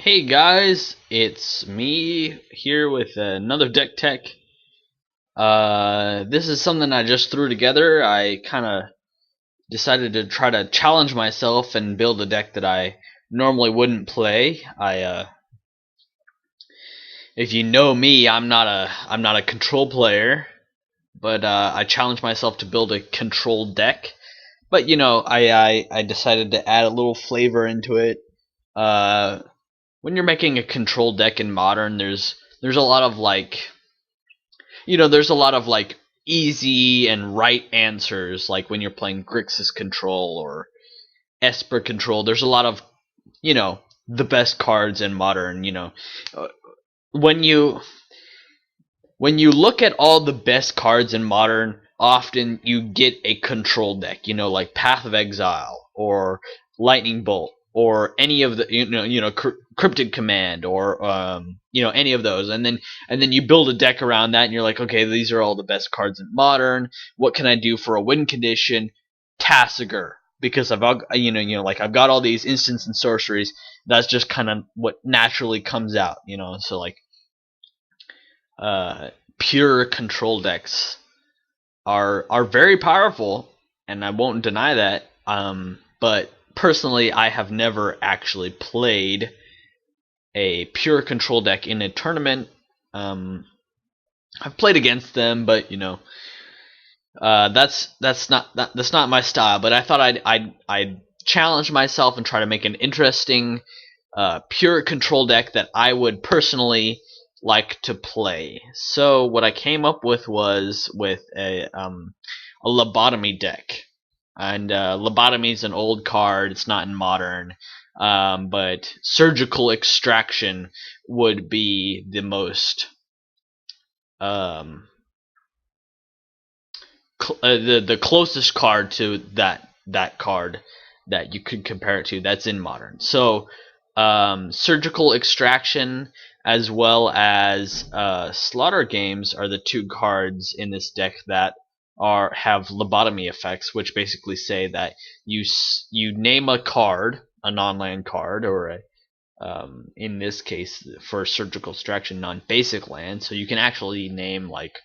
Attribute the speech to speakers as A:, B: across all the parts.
A: Hey guys, it's me here with another deck tech. This is something I just threw together. I kind of decided to try to challenge myself and build a deck that I normally wouldn't play. If you know me, I'm not a control player, but I challenged myself to build a control deck. But I decided to add a little flavor into it. Uh, when you're making a control deck in Modern, there's a lot of easy and right answers, like when you're playing Grixis control or Esper control. There's a lot of you know the best cards in Modern. Uh, when you when you look at all the best cards in Modern, often you get a control deck. Like Path of Exile or Lightning Bolt or any of the Cryptic Command or any of those, and then you build a deck around that, and you're like, okay, these are all the best cards in Modern. What can I do for a win condition? Tasigur, because I've got I've got all these instants and sorceries. That's just kind of what naturally comes out. So like uh, pure control decks are very powerful, and I won't deny that. But personally, I have never actually played a pure control deck in a tournament. I've played against them, but that's not my style. But I thought I'd challenge myself and try to make an interesting pure control deck that I would personally like to play. So what I came up with was with a Lobotomy deck, and Lobotomy is an old card. It's not in Modern, but Surgical Extraction would be the most the closest card to that card that you could compare it to that's in Modern. So Surgical Extraction as well as Slaughter Games are the two cards in this deck that have lobotomy effects, which basically say that you name a card, a non-land card, or in this case for Surgical Extraction, non-basic land. So you can actually name like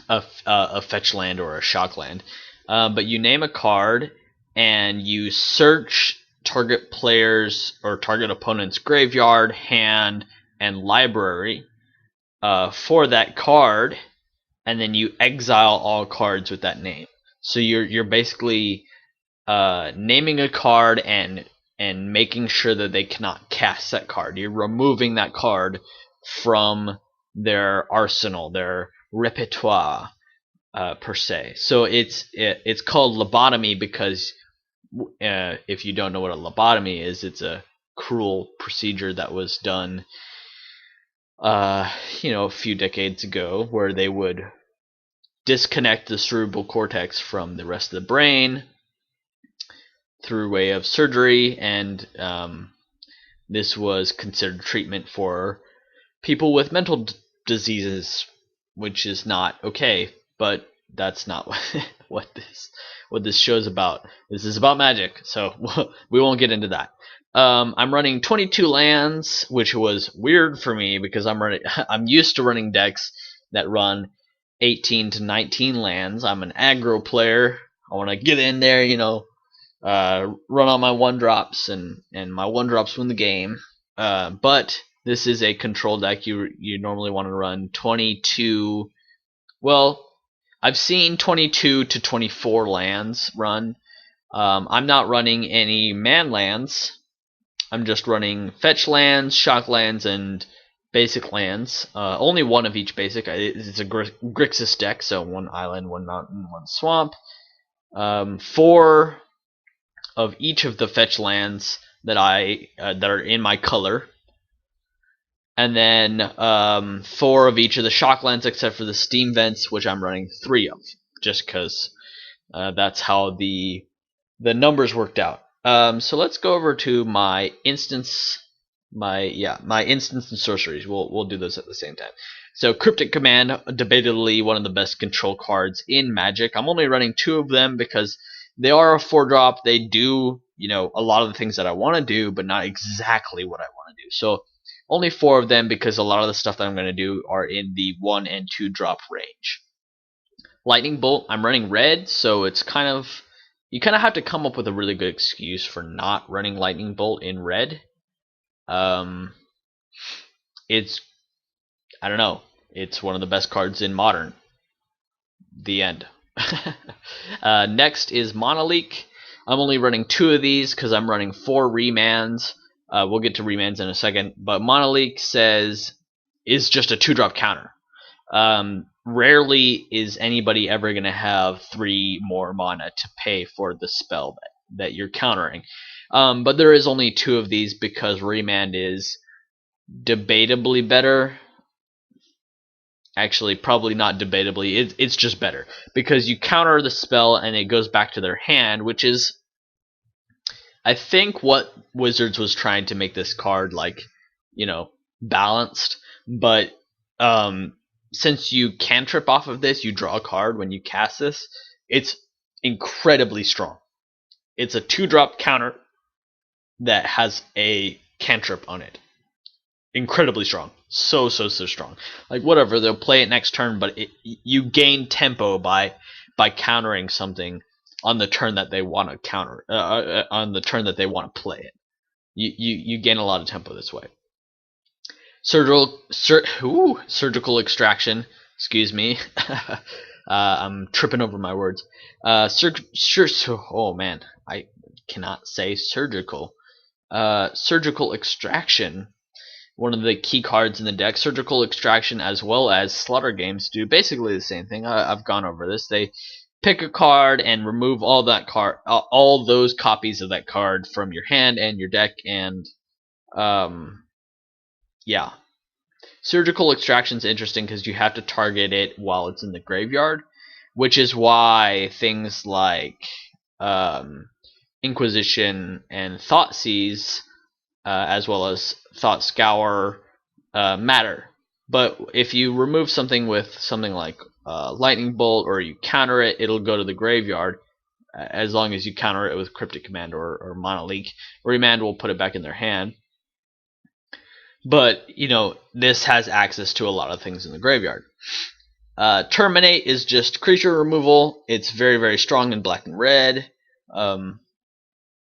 A: a fetch land or a shock land, but you name a card and you search target players or target opponent's graveyard, hand, and library for that card, and then you exile all cards with that name. So you're basically naming a card and making sure that they cannot cast that card. You're removing that card from their arsenal, their repertoire, per se. So it's called lobotomy because if you don't know what a lobotomy is, it's a cruel procedure that was done a few decades ago, where they would disconnect the cerebral cortex from the rest of the brain through way of surgery, and this was considered treatment for people with mental diseases, which is not okay. But that's not what this show's about. This is about Magic, so we won't get into that. I'm running 22 lands, which was weird for me because I'm used to running decks that run 18 to 19 lands. I'm an aggro player. I want to get in there, run on my 1-drops, and my 1-drops win the game. But this is a control deck. You normally want to run 22. Well, I've seen 22 to 24 lands run. I'm not running any man lands. I'm just running fetch lands, shock lands, and basic lands. Only one of each basic. It's a Grixis deck, so 1 island, 1 mountain, 1 swamp. 4 of each of the fetch lands that are in my color, and then 4 of each of the shock lands, except for the steam vents, which I'm running 3 of, just because that's how the numbers worked out. So let's go over to my instance, my instance and sorceries. We'll do those at the same time. So Cryptic Command, debatably one of the best control cards in Magic. I'm only running 2 of them because they are a 4-drop. They do a lot of the things that I want to do, but not exactly what I want to do. So only 4 of them, because a lot of the stuff that I'm going to do are in the 1 and 2 drop range. Lightning Bolt, I'm running red, so it's you kind of have to come up with a really good excuse for not running Lightning Bolt in red. It's, I don't know, it's one of the best cards in Modern. The end. Next is Monolink. I'm only running 2 of these because I'm running 4 remands. We'll get to remands in a second, but Monolink is just a 2-drop counter. Rarely is anybody ever going to have 3 more mana to pay for the spell that you're countering. But there is only 2 of these because Remand is debatably better. Actually, probably not debatably. It's just better because you counter the spell and it goes back to their hand, which is, I think, what Wizards was trying to make this card balanced. But since you cantrip off of this, you draw a card when you cast this. It's incredibly strong. It's a 2-drop counter that has a cantrip on it. Incredibly strong. So strong. Like, whatever, they'll play it next turn, but you gain tempo by countering something on the turn that they want to counter, on the turn that they want to play it. You gain a lot of tempo this way. Surgical extraction. Excuse me. I'm tripping over my words. Oh man, I cannot say surgical. Surgical extraction. One of the key cards in the deck. Surgical extraction, as well as Slaughter Games, do basically the same thing. I've gone over this. They pick a card and remove all those copies of that card from your hand and your deck, and yeah. Surgical extraction is interesting because you have to target it while it's in the graveyard, which is why things like Inquisition and Thoughtseize, as well as Thought Scour, matter. But if you remove something with something like Lightning Bolt, or you counter it, it'll go to the graveyard, as long as you counter it with Cryptic Command or Monolink. Remand will put it back in their hand. But, this has access to a lot of things in the graveyard. Terminate is just creature removal. It's very, very strong in black and red.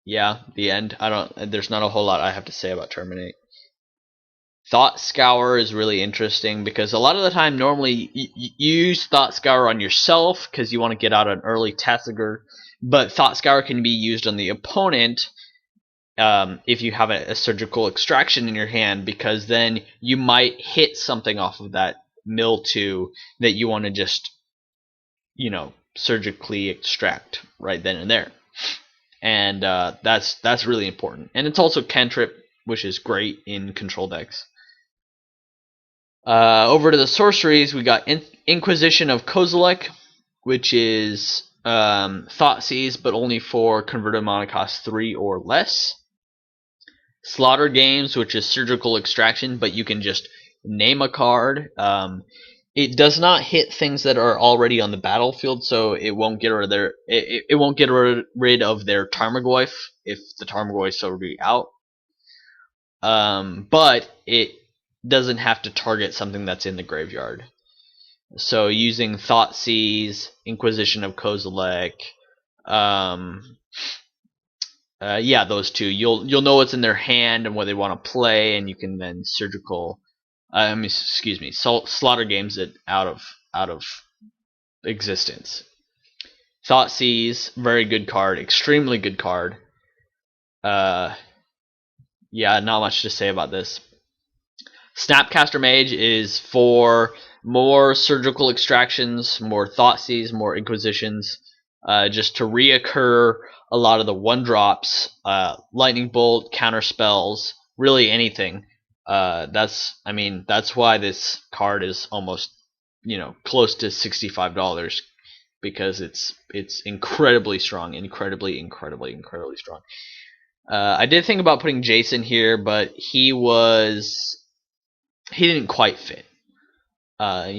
A: Yeah, the end. There's not a whole lot I have to say about Terminate. Thought Scour is really interesting because a lot of the time, normally, you use Thought Scour on yourself because you want to get out an early Tasigur, but Thought Scour can be used on the opponent if you have a surgical extraction in your hand, because then you might hit something off of that mill 2 that you want to just, surgically extract right then and there. And that's really important. And it's also cantrip, which is great in control decks. Over to the sorceries, we got Inquisition of Kozilek, which is Thoughtseize, but only for converted mana cost 3 or less. Slaughter Games, which is surgical extraction, but you can just name a card. It does not hit things that are already on the battlefield, so it won't get rid of rid of their Tarmogoyf if the Tarmogoyf's already out. But it doesn't have to target something that's in the graveyard. So using Thoughtseize, Inquisition of Kozilek, yeah, those two. You'll know what's in their hand and what they want to play, and you can then Slaughter Games it out of existence. Thoughtseize, very good card, extremely good card. Yeah, not much to say about this. Snapcaster Mage is for more surgical extractions, more Thoughtseize, more Inquisitions, just to reoccur a lot of the 1-drops, Lightning Bolt, counter spells, really anything. That's why this card is almost, close to $65, because it's incredibly strong, incredibly strong. I did think about putting Jason here, but he didn't quite fit. I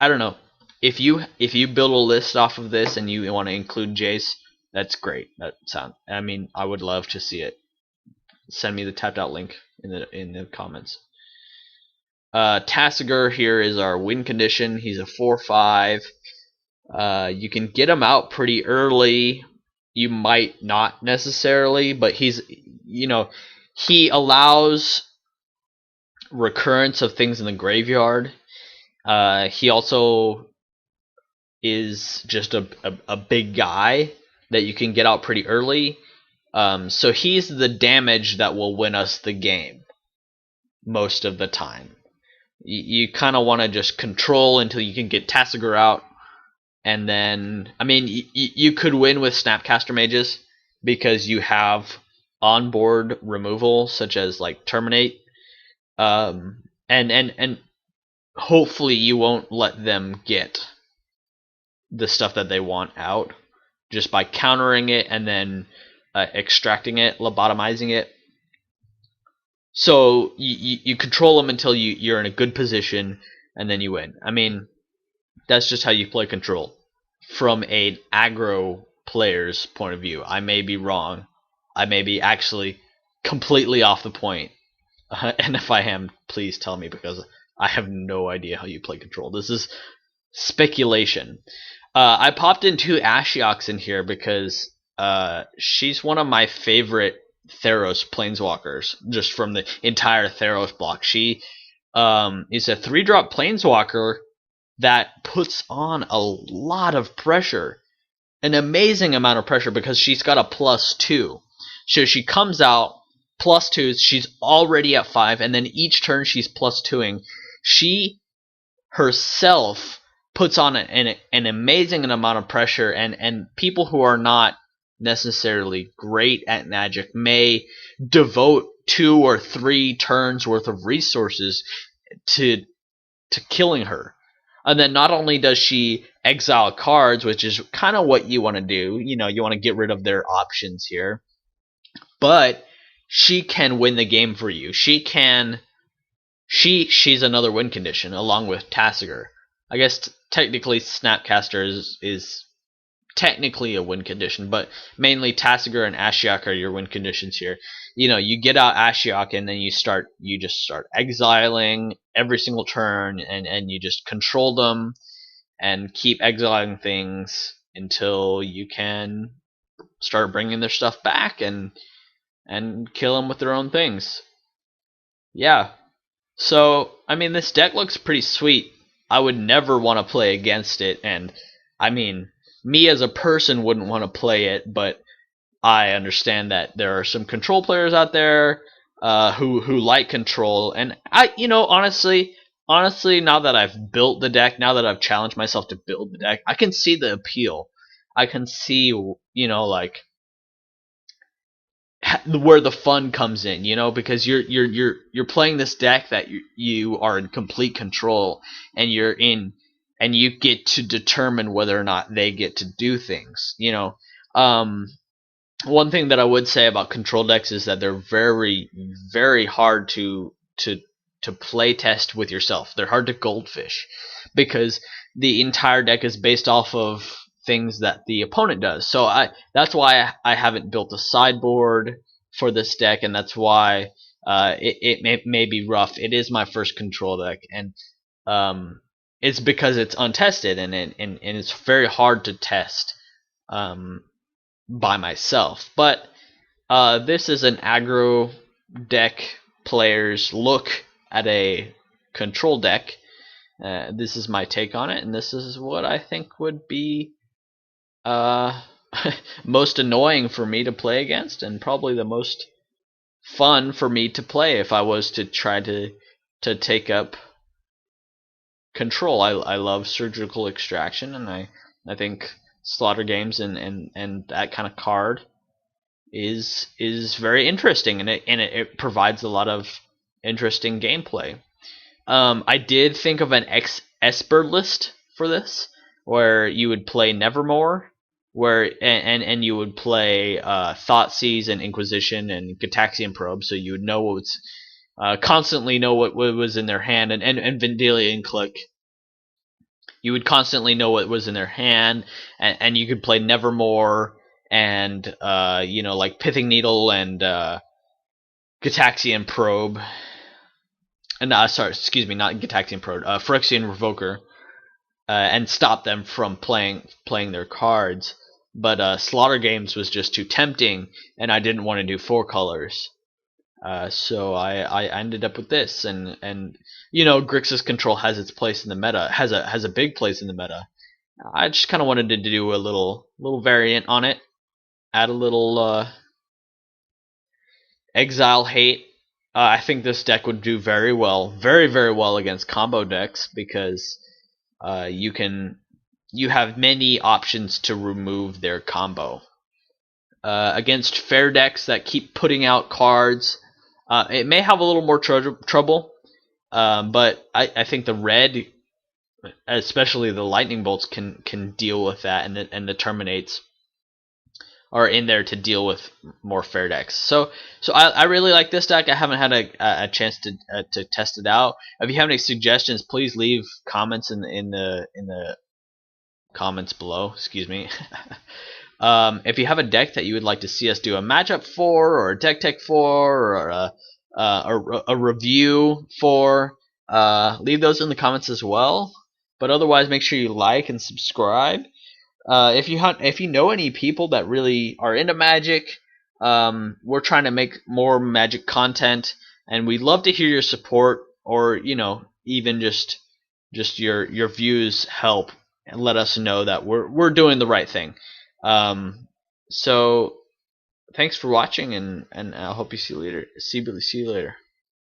A: don't know. If you build a list off of this and you want to include Jace, That's great. I mean, I would love to see it. Send me the tapped out link in the comments. Tasigur here is our win condition. He's a 4/5. You can get him out pretty early. You might not necessarily, but he allows recurrence of things in the graveyard. He also is just a big guy that you can get out pretty early. So he's the damage that will win us the game most of the time. You kind of want to just control until you can get Tasigur out. And then, I mean, you could win with Snapcaster Mages because you have onboard removal, such as like Terminate. And hopefully you won't let them get the stuff that they want out just by countering it and then extracting it, lobotomizing it. So you control them until you're in a good position, and then you win. I mean, that's just how you play control from an aggro player's point of view. I may be wrong. I may be actually completely off the point. And if I am, please tell me, because I have no idea how you play control. This is speculation. I popped in 2 Ashioks in here because she's one of my favorite Theros planeswalkers, just from the entire Theros block. She is a 3-drop planeswalker that puts on a lot of pressure, an amazing amount of pressure, because she's got a +2. So she comes out +2, she's already at 5, and then each turn she's +2ing. She herself puts on an amazing amount of pressure, and people who are not necessarily great at Magic may devote 2 or 3 turns worth of resources to killing her. And then not only does she exile cards, which is kind of what you want to do, you want to get rid of their options here, but she can win the game for you. She's another win condition along with Tasigur. I guess technically Snapcaster is technically a win condition, but mainly Tasigur and Ashiok are your win conditions here. You get out Ashiok, and then you just start exiling every single turn, and you just control them and keep exiling things until you can start bringing their stuff back and kill them with their own things. Yeah. So, I mean, this deck looks pretty sweet. I would never want to play against it, and I mean, me as a person wouldn't want to play it, but I understand that there are some control players out there who like control, and honestly, now that I've built the deck, now that I've challenged myself to build the deck, I can see the appeal. I can see, like where the fun comes in, because you're playing this deck that you are in complete control, and you get to determine whether or not they get to do things. One thing that I would say about control decks is that they're very, very hard to play test with yourself. They're hard to goldfish because the entire deck is based off of things that the opponent does. So that's why I haven't built a sideboard for this deck, and that's why it may be rough. It is my first control deck, and it's because it's untested, and it's very hard to test by myself. But this is an aggro deck player's look at a control deck. This is my take on it, and this is what I think would be most annoying for me to play against, and probably the most fun for me to play if I was to try to take up control. I love surgical extraction, and I think Slaughter Games and that kind of card is very interesting, and it provides a lot of interesting gameplay. I did think of an Esper list for this, where you would play Nevermore, and you would play Thoughtseize and Inquisition and Gataxian Probe, so you would know what's constantly know what was in their hand, and Vendilion Click. You would constantly know what was in their hand, and you could play Nevermore and like Pithing Needle and Gitaxian Probe. And sorry, excuse me, not Gitaxian Probe, Phyrexian Revoker, and stop them from playing their cards. But Slaughter Games was just too tempting, and I didn't want to do 4 colors. So I ended up with this, and Grixis Control has its place in the meta, has a big place in the meta. I just kind of wanted to do a little variant on it, add a little exile hate. I think this deck would do very well, very well against combo decks, because you have many options to remove their combo. Against fair decks that keep putting out cards, it may have a little more trouble, but I think the red, especially the lightning bolts, can deal with that, and the terminates are in there to deal with more fair decks. So I really like this deck. I haven't had a chance to test it out. If you have any suggestions, please leave comments in the comments below. Excuse me. If you have a deck that you would like to see us do a matchup for, or a deck tech for, or a review for, leave those in the comments as well. But otherwise, make sure you like and subscribe. If you know any people that really are into Magic, we're trying to make more Magic content, and we'd love to hear your support, or even just your views help and let us know that we're doing the right thing. So thanks for watching, and I hope you see you later. See you later.